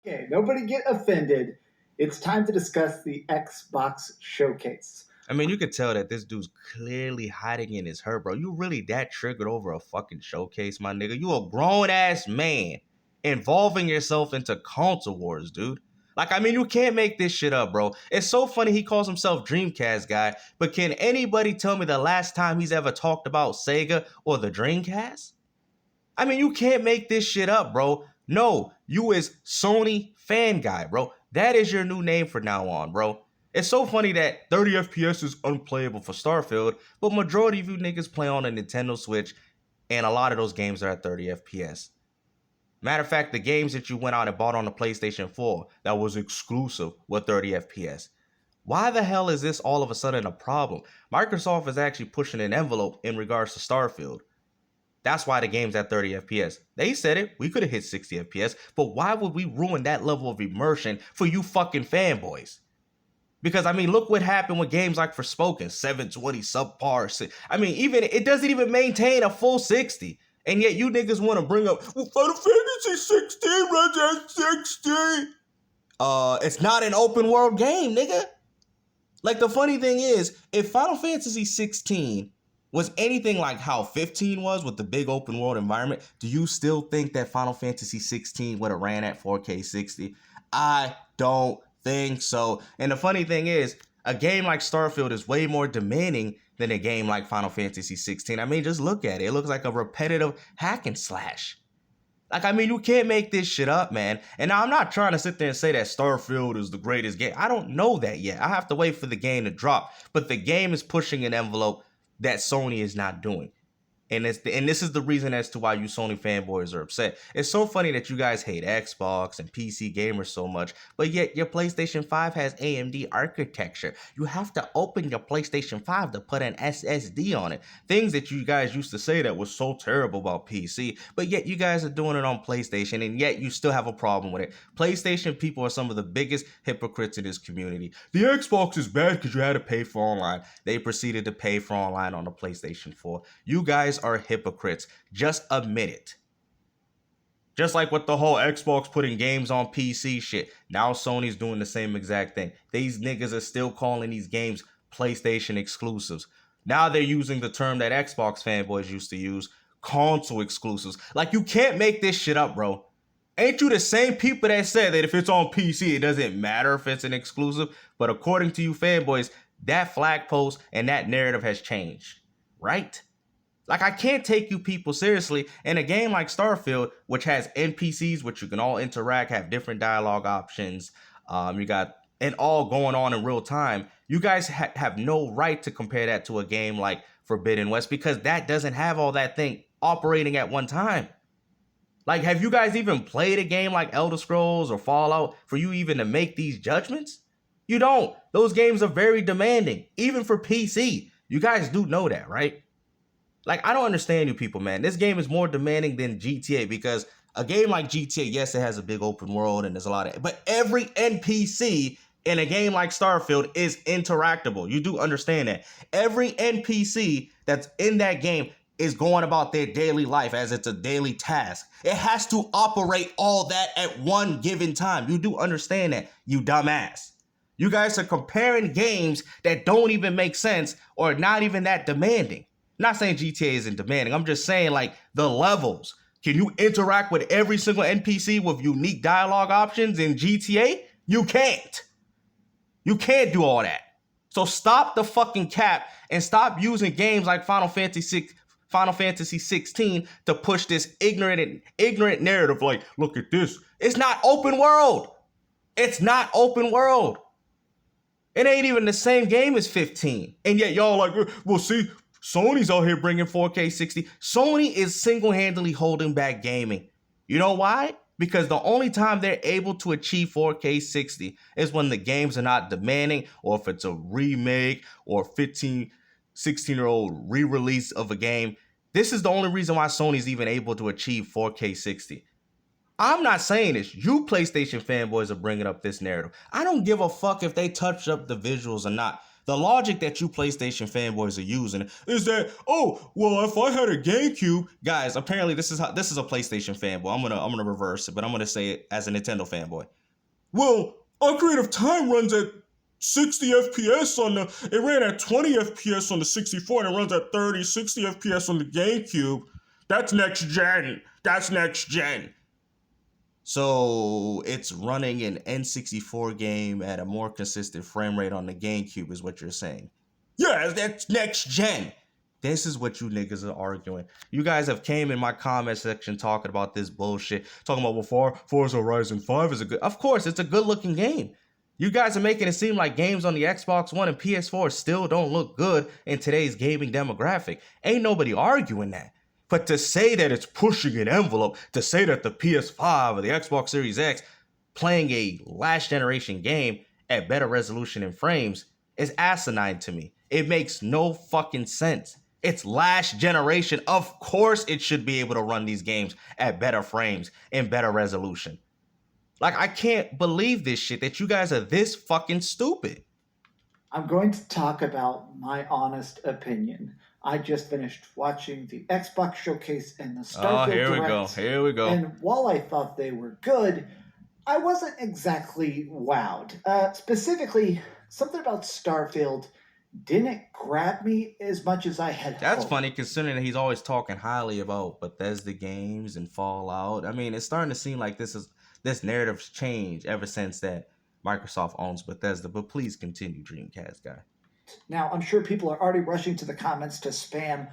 Okay, nobody get offended. It's time to discuss the Xbox showcase. I mean, you could tell that this dude's clearly hiding in his hurt, bro. You really that triggered over a fucking showcase, my nigga? You a grown ass man involving yourself into console wars, dude. Like, I mean, you can't make this shit up, bro. It's so funny he calls himself Dreamcast guy, but can anybody tell me the last time he's ever talked about Sega or the Dreamcast? I mean, you can't make this shit up, bro. No, you is Sony fan guy, bro. That is your new name from now on, bro. It's so funny that 30 FPS is unplayable for Starfield, but majority of you niggas play on a Nintendo Switch, and a lot of those games are at 30 FPS. Matter of fact, the games that you went out and bought on the PlayStation 4 that was exclusive were 30 FPS. Why the hell is this all of a sudden a problem? Microsoft is actually pushing an envelope in regards to Starfield. That's why the game's at 30 FPS. They said it. We could have hit 60 FPS, but why would we ruin that level of immersion for you fucking fanboys? Because, I mean, look what happened with games like Forspoken, 720 subpar. I mean, even it doesn't even maintain a full 60. And yet you niggas want to bring up, well, Final Fantasy 16 runs at 60. It's not an open world game, nigga. Like, the funny thing is, if Final Fantasy 16 was anything like how 15 was with the big open world environment, do you still think that Final Fantasy 16 would have ran at 4K 60? I don't think so. And the funny thing is, a game like Starfield is way more demanding than a game like Final Fantasy 16. I mean, just look at it. It looks like a repetitive hack and slash. Like, I mean, you can't make this shit up, man. And now I'm not trying to sit there and say that Starfield is the greatest game. I don't know that yet. I have to wait for the game to drop. But the game is pushing an envelope that Sony is not doing. And this is the reason as to why you Sony fanboys are upset. It's so funny that you guys hate Xbox and PC gamers so much, but yet your PlayStation 5 has AMD architecture. You have to open your PlayStation 5 to put an SSD on it. Things that you guys used to say that was so terrible about PC, but yet you guys are doing it on PlayStation, and yet you still have a problem with it. PlayStation people are some of the biggest hypocrites in this community. The Xbox is bad because you had to pay for online. They proceeded to pay for online on the PlayStation 4. You guys are hypocrites. Just admit it. Just like with the whole Xbox putting games on PC shit. Now Sony's doing the same exact thing. These niggas are still calling these games PlayStation exclusives. Now they're using the term that Xbox fanboys used to use, console exclusives. Like, you can't make this shit up, bro. Ain't you the same people that said that if it's on PC, it doesn't matter if it's an exclusive? But according to you fanboys, that flag post and that narrative has changed, right? Like, I can't take you people seriously in a game like Starfield, which has NPCs, which you can all interact, have different dialogue options. You got it all going on in real time. You guys have no right to compare that to a game like Forbidden West because that doesn't have all that thing operating at one time. Like, have you guys even played a game like Elder Scrolls or Fallout for you even to make these judgments? You don't. Those games are very demanding, even for PC. You guys do know that, right? Like, I don't understand you people, man. This game is more demanding than GTA because a game like GTA, yes, it has a big open world and there's a lot of, but every NPC in a game like Starfield is interactable. You do understand that. Every NPC that's in that game is going about their daily life as it's a daily task. It has to operate all that at one given time. You do understand that, you dumbass. You guys are comparing games that don't even make sense or not even that demanding. Not saying GTA isn't demanding. I'm just saying, like, the levels. Can you interact with every single NPC with unique dialogue options in GTA? You can't. You can't do all that. So stop the fucking cap and stop using games like Final Fantasy 16 to push this ignorant narrative like, look at this. It's not open world. It's not open world. It ain't even the same game as 15. And yet y'all like, well, see, Sony's out here bringing 4K 60. Sony is single-handedly holding back gaming. You know why? Because the only time they're able to achieve 4K 60 is when the games are not demanding, or if it's a remake or 15, 16-year-old re-release of a game. This is the only reason why Sony's even able to achieve 4K 60. I'm not saying this. You PlayStation fanboys are bringing up this narrative. I don't give a fuck if they touch up the visuals or not. The logic that you PlayStation fanboys are using is that, oh, well, if I had a GameCube, guys, apparently this is a PlayStation fanboy. I'm gonna reverse it, but I'm gonna say it as a Nintendo fanboy. Well, Ocarina of Time runs at 60 FPS it ran at 20 FPS on the 64 and it runs at 30, 60 FPS on the GameCube. That's next gen. That's next gen. So it's running an N64 game at a more consistent frame rate on the GameCube is what you're saying. Yeah, that's next gen. This is what you niggas are arguing. You guys have came in my comment section talking about this bullshit. Talking about, well, Forza Horizon 5 is a good... Of course, it's a good looking game. You guys are making it seem like games on the Xbox One and PS4 still don't look good in today's gaming demographic. Ain't nobody arguing that. But to say that it's pushing an envelope, to say that the PS5 or the Xbox Series X playing a last generation game at better resolution and frames is asinine to me. It makes no fucking sense. It's last generation. Of course it should be able to run these games at better frames and better resolution. Like, I can't believe this shit, that you guys are this fucking stupid. I'm going to talk about my honest opinion. I just finished watching the Xbox Showcase and the Starfield Direct. Here we go. And while I thought they were good, I wasn't exactly wowed. Specifically, something about Starfield didn't grab me as much as I had hoped. That's funny, considering that he's always talking highly about Bethesda games and Fallout. I mean, it's starting to seem like this narrative's changed ever since that Microsoft owns Bethesda. But please continue, Dreamcast guy. Now, I'm sure people are already rushing to the comments to spam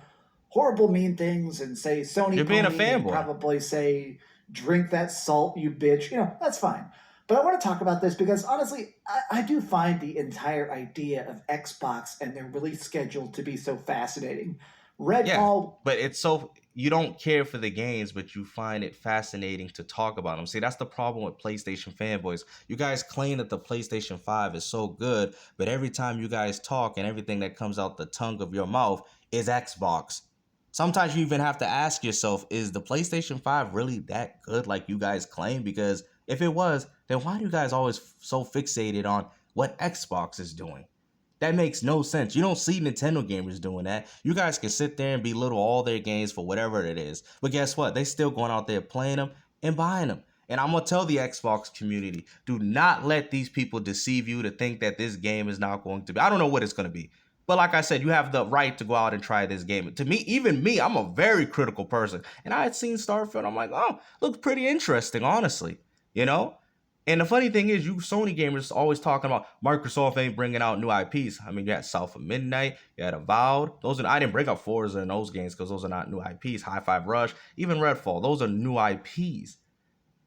horrible, mean things and say Sony. You're being a fanboy. And probably say, drink that salt, you bitch. You know, that's fine. But I want to talk about this because, honestly, I do find the entire idea of Xbox and their release schedule to be so fascinating. Redfall... Yeah, but it's so... You don't care for the games, but you find it fascinating to talk about them. See, that's the problem with PlayStation fanboys. You guys claim that the PlayStation 5 is so good, but every time you guys talk and everything that comes out the tongue of your mouth is Xbox. Sometimes you even have to ask yourself, is the PlayStation 5 really that good like you guys claim? Because if it was, then why do you guys always so fixated on what Xbox is doing? That makes no sense. You don't see Nintendo gamers doing that. You guys can sit there and belittle all their games for whatever it is. But guess what? They still going out there playing them and buying them. And I'm going to tell the Xbox community, do not let these people deceive you to think that this game is not going to be. I don't know what it's going to be. But like I said, you have the right to go out and try this game. To me, even me, I'm a very critical person. And I had seen Starfield. I'm like, oh, looks pretty interesting, honestly. You know? And the funny thing is, you Sony gamers always talking about Microsoft ain't bringing out new IPs. I mean, you had South of Midnight, you had Avowed. I didn't bring up Forza in those games because those are not new IPs. High Five Rush, even Redfall, those are new IPs.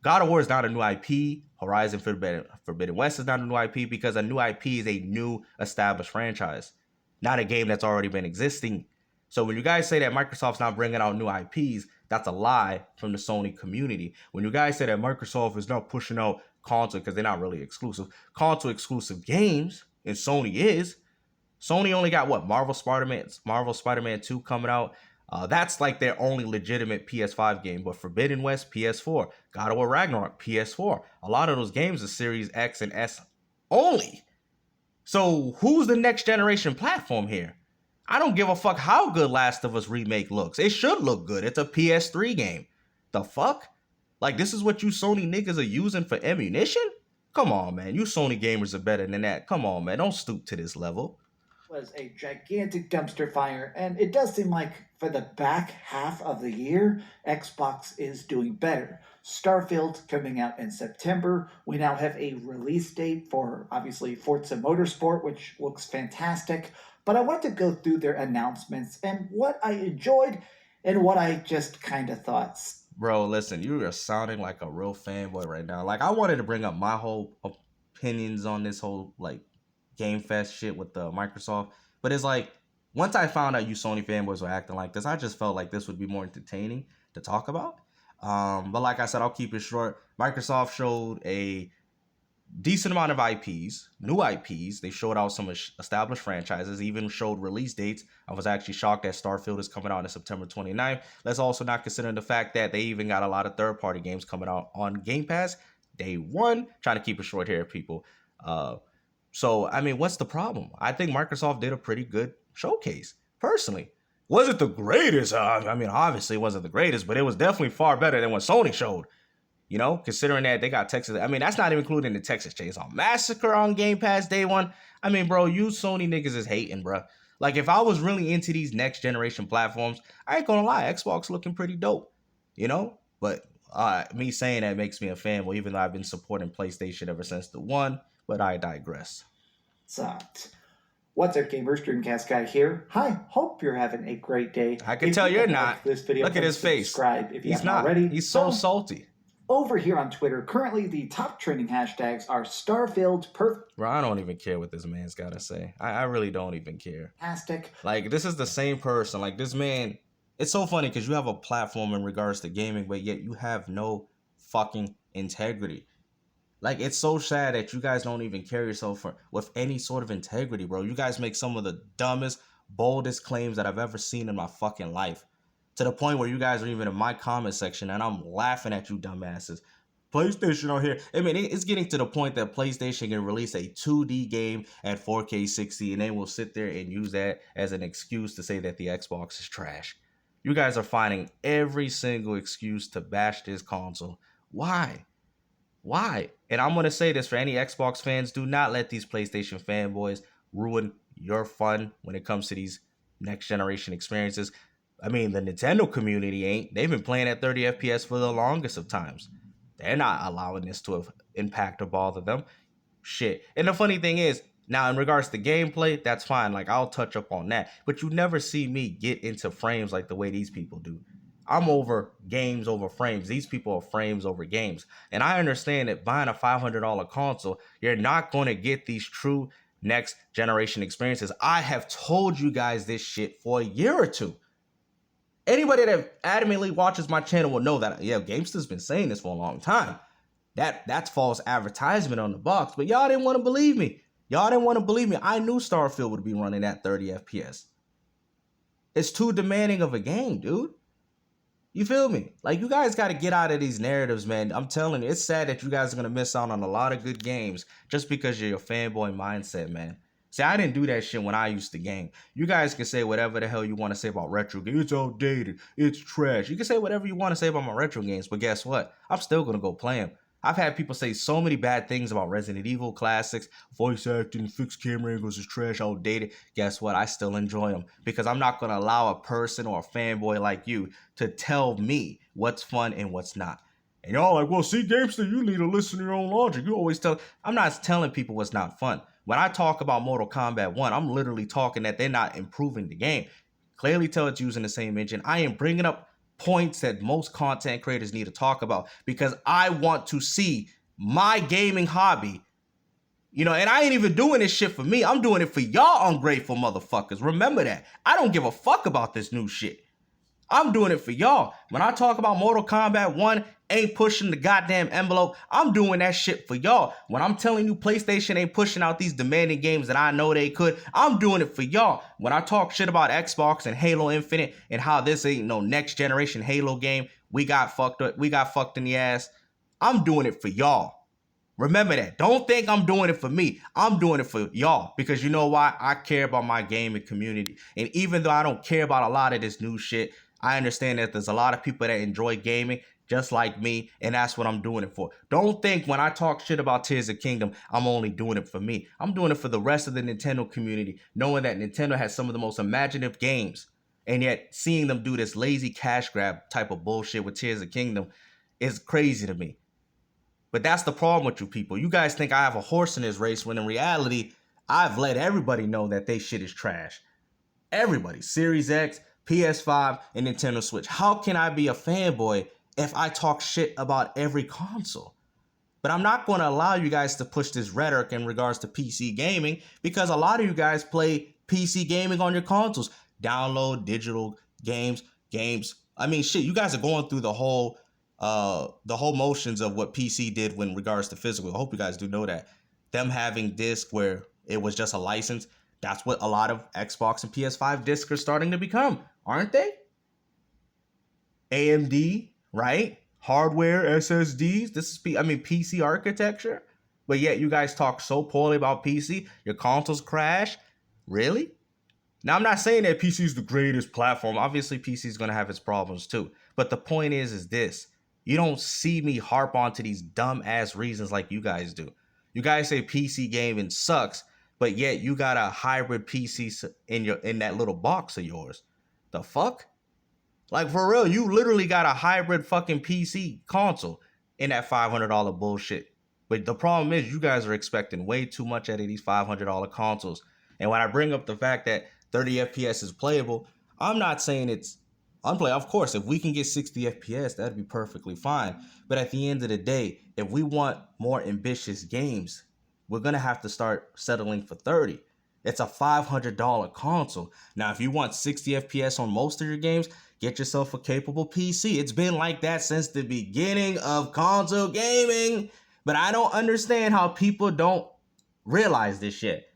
God of War is not a new IP. Horizon Forbidden West is not a new IP because a new IP is a new established franchise, not a game that's already been existing. So when you guys say that Microsoft's not bringing out new IPs, that's a lie from the Sony community. When you guys say that Microsoft is not pushing out console, because they're not really exclusive, console exclusive games, and Sony is. Sony only got what? Marvel Spider-Man 2 coming out. That's like their only legitimate PS5 game. But Forbidden West, PS4. God of War Ragnarok, PS4. A lot of those games are Series X and S only. So who's the next generation platform here? I don't give a fuck how good Last of Us Remake looks. It should look good. It's a PS3 game. The fuck? Like, this is what you Sony niggas are using for ammunition? Come on, man. You Sony gamers are better than that. Come on, man. Don't stoop to this level. Was a gigantic dumpster fire, and it does seem like for the back half of the year, Xbox is doing better. Starfield coming out in September. We now have a release date for, obviously, Forza Motorsport, which looks fantastic. But I wanted to go through their announcements and what I enjoyed and what I just kind of thought. Bro, listen, you are sounding like a real fanboy right now. Like, I wanted to bring up my whole opinions on this whole, like, Game Fest shit with Microsoft. But it's like, once I found out you Sony fanboys were acting like this, I just felt like this would be more entertaining to talk about. But like I said, I'll keep it short. Microsoft showed a decent amount of IPs, new IPs. They showed out some established franchises, even showed release dates. I was actually shocked that Starfield is coming out on September 29th. Let's also not consider the fact that they even got a lot of third-party games coming out on Game Pass day one. Trying to keep it short here, people. So, I mean, what's the problem? I think Microsoft did a pretty good showcase, personally. Was it the greatest? I mean, obviously it wasn't the greatest, but it was definitely far better than what Sony showed. You know, considering that they got Texas. I mean, that's not even including the Texas Chainsaw Massacre on Game Pass day one. I mean, bro, you Sony niggas is hating, bro. Like, if I was really into these next generation platforms, I ain't gonna lie, Xbox looking pretty dope, you know? But me saying that makes me a fanboy, even though I've been supporting PlayStation ever since the one, but I digress. Sucked. What's up, gamers? Dreamcast guy here. Hi, hope you're having a great day. I can If tell you you're like not. this video, Look at his face. subscribe if you He's haven't not. already. He's so salty. Over here on Twitter, currently the top trending hashtags are Starfield Perfect. Bro, I don't even care what this man's got to say. I really don't even care. Fantastic. Like, this is the same person. Like, this man, it's so funny because you have a platform in regards to gaming, but yet you have no fucking integrity. Like, it's so sad that you guys don't even carry yourself with any sort of integrity, bro. You guys make some of the dumbest, boldest claims that I've ever seen in my fucking life. To the point where you guys are even in my comment section and I'm laughing at you dumbasses. PlayStation on here. I mean, it's getting to the point that PlayStation can release a 2D game at 4K 60 and they will sit there and use that as an excuse to say that the Xbox is trash. You guys are finding every single excuse to bash this console. Why? Why? And I'm going to say this for any Xbox fans, do not let these PlayStation fanboys ruin your fun when it comes to these next generation experiences. I mean, the Nintendo community ain't. They've been playing at 30 FPS for the longest of times. They're not allowing this to impact or bother them. Shit. And the funny thing is, now in regards to gameplay, that's fine. Like, I'll touch up on that. But you never see me get into frames like the way these people do. I'm over games over frames. These people are frames over games. And I understand that buying a $500 console, you're not going to get these true next generation experiences. I have told you guys this shit for a year or two. Anybody that adamantly watches my channel will know that, yeah, Gamesta's been saying this for a long time. That's false advertisement on the box, but y'all didn't want to believe me. Y'all didn't want to believe me. I knew Starfield would be running at 30 FPS. It's too demanding of a game, dude. You feel me? Like, you guys got to get out of these narratives, man. I'm telling you, it's sad that you guys are going to miss out on a lot of good games just because you're your fanboy mindset, man. See, I didn't do that shit when I used to game. You guys can say whatever the hell you want to say about retro games. It's outdated. It's trash. You can say whatever you want to say about my retro games, but guess what? I'm still going to go play them. I've had people say so many bad things about Resident Evil classics. Voice acting, fixed camera angles is trash, outdated. Guess what? I still enjoy them because I'm not going to allow a person or a fanboy like you to tell me what's fun and what's not. And y'all like, well, see, Gamester, you need to listen to your own logic. You always tell. I'm not telling people what's not fun. When I talk about Mortal Kombat 1, I'm literally talking that they're not improving the game. Clearly tell it's using the same engine. I am bringing up points that most content creators need to talk about because I want to see my gaming hobby, you know, and I ain't even doing this shit for me. I'm doing it for y'all ungrateful motherfuckers. Remember that. I don't give a fuck about this new shit. I'm doing it for y'all. When I talk about Mortal Kombat 1 ain't pushing the goddamn envelope, I'm doing that shit for y'all. When I'm telling you PlayStation ain't pushing out these demanding games that I know they could, I'm doing it for y'all. When I talk shit about Xbox and Halo Infinite and how this ain't no next generation Halo game, we got fucked in the ass, I'm doing it for y'all. Remember that. Don't think I'm doing it for me. I'm doing it for y'all because you know why? I care about my gaming community. And even though I don't care about a lot of this new shit, I understand that there's a lot of people that enjoy gaming just like me, and that's what I'm doing it for. Don't think when I talk shit about Tears of Kingdom, I'm only doing it for me. I'm doing it for the rest of the Nintendo community, knowing that Nintendo has some of the most imaginative games, and yet seeing them do this lazy cash grab type of bullshit with Tears of Kingdom is crazy to me. But that's the problem with you people. You guys think I have a horse in this race when in reality, I've let everybody know that they shit is trash. Everybody. Series X, PS5, and Nintendo Switch. How can I be a fanboy if I talk shit about every console? But I'm not going to allow you guys to push this rhetoric in regards to PC gaming because a lot of you guys play PC gaming on your consoles. Download digital games. I mean, shit, you guys are going through the whole motions of what PC did when regards to physical. I hope you guys do know that. Them having disc where it was just a license, that's what a lot of Xbox and PS5 discs are starting to become, aren't they? AMD, right? Hardware, SSDs. This is, PC architecture. But yet you guys talk so poorly about PC. Your consoles crash. Really? Now, I'm not saying that PC is the greatest platform. Obviously, PC is going to have its problems too. But the point is this. You don't see me harp onto these dumb ass reasons like you guys do. You guys say PC gaming sucks, but yet you got a hybrid PC in that little box of yours. The fuck? Like, for real, you literally got a hybrid fucking PC console in that $500 bullshit. But the problem is, you guys are expecting way too much out of these $500 consoles. And when I bring up the fact that 30 FPS is playable, I'm not saying it's unplayable. Of course, if we can get 60 FPS, that'd be perfectly fine. But at the end of the day, if we want more ambitious games, we're going to have to start settling for 30. It's a $500 console. Now, if you want 60 FPS on most of your games, get yourself a capable PC. It's been like that since the beginning of console gaming. But I don't understand how people don't realize this shit.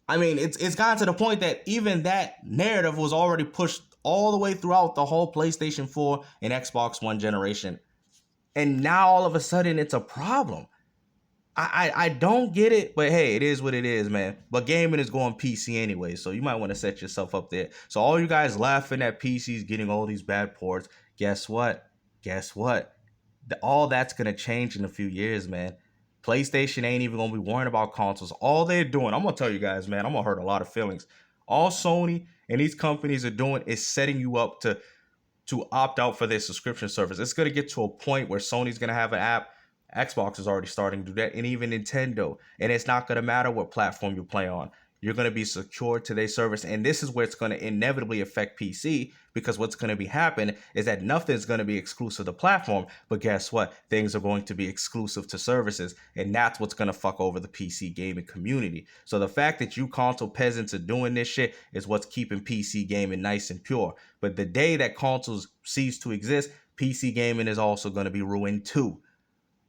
I mean, it's gotten to the point that even that narrative was already pushed all the way throughout the whole PlayStation 4 and Xbox One generation. And now all of a sudden it's a problem. I don't get it, but hey, it is what it is, man. But gaming is going PC anyway, so you might want to set yourself up there. So all you guys laughing at PCs getting all these bad ports, guess what? Guess what? All that's going to change in a few years, man. PlayStation ain't even going to be worrying about consoles. All they're doing, I'm going to tell you guys, man, I'm going to hurt a lot of feelings. All Sony and these companies are doing is setting you up to opt out for their subscription service. It's going to get to a point where Sony's going to have an app. Xbox is already starting to do that, and even Nintendo. And it's not going to matter what platform you play on. You're going to be secured to their service. And this is where it's going to inevitably affect PC, because what's going to be happening is that nothing's going to be exclusive to platform. But guess what? Things are going to be exclusive to services. And that's what's going to fuck over the PC gaming community. So the fact that you console peasants are doing this shit is what's keeping PC gaming nice and pure. But the day that consoles cease to exist, PC gaming is also going to be ruined too.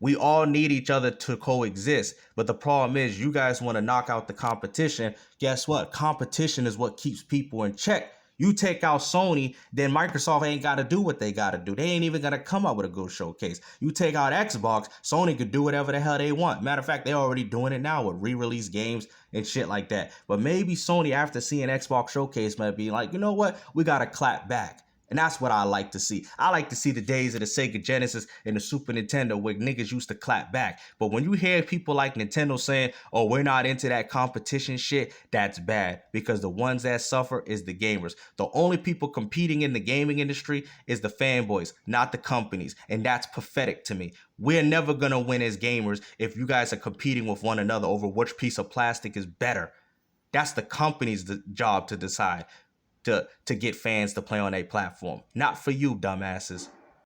We all need each other to coexist. But the problem is, you guys want to knock out the competition. Guess what? Competition is what keeps people in check. You take out Sony, then Microsoft ain't got to do what they got to do. They ain't even going to come up with a good showcase. You take out Xbox, Sony could do whatever the hell they want. Matter of fact, they're already doing it now with re-release games and shit like that. But maybe Sony, after seeing Xbox showcase, might be like, you know what? We got to clap back. And that's what I like to see. I like to see the days of the Sega Genesis and the Super Nintendo where niggas used to clap back. But when you hear people like Nintendo saying, oh, we're not into that competition shit, that's bad. Because the ones that suffer is the gamers. The only people competing in the gaming industry is the fanboys, not the companies. And that's pathetic to me. We're never going to win as gamers if you guys are competing with one another over which piece of plastic is better. That's the company's job to decide. To get fans to play on a platform. Not for you, dumbasses.